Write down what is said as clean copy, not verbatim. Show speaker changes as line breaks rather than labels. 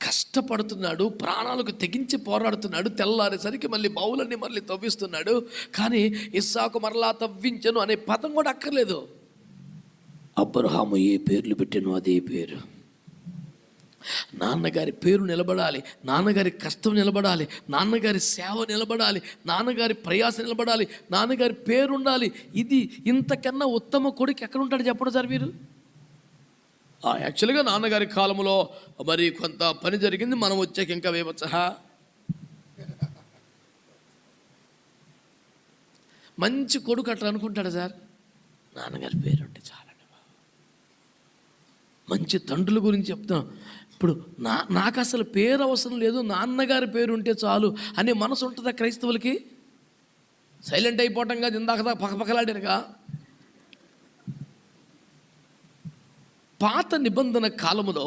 కష్టపడుతున్నాడు, ప్రాణాలకు తెగించి పోరాడుతున్నాడు. తెల్లారేసరికి మళ్ళీ బౌలన్నీ మళ్ళీ తవ్విస్తున్నాడు. కానీ ఇస్సాకు మరలా తవ్వించను అనే పదం కూడా అక్కర్లేదు. అబ్రహాము ఏ పేర్లు పెట్టాను అదే పేరు. నాన్నగారి పేరు నిలబడాలి, నాన్నగారి కష్టం నిలబడాలి, నాన్నగారి సేవ నిలబడాలి, నాన్నగారి ప్రయాస నిలబడాలి, నాన్నగారి పేరు ఉండాలి. ఇది ఇంతకన్నా ఉత్తమ కొడుకు ఎక్కడ ఉంటాడు చెప్పండి సార్ మీరు. యాక్చువల్గా నాన్నగారి కాలంలో మరి కొంత పని జరిగింది, మనం వచ్చాక ఇంకా వేయవచ్చా? మంచి కొడుకు అట్లా అనుకుంటాడు సార్, నాన్నగారి పేరు ఉంటే చాలండి. మంచి తండ్రుల గురించి చెప్తాం. ఇప్పుడు నాకు అసలు పేరు అవసరం లేదు, నాన్నగారి పేరు ఉంటే చాలు అనే మనసు ఉంటుందా క్రైస్తవులకి? సైలెంట్ అయిపోవటం కాదు, ఇందాక పక్కపక్కలాడారుగా. పాత నిబంధన కాలములో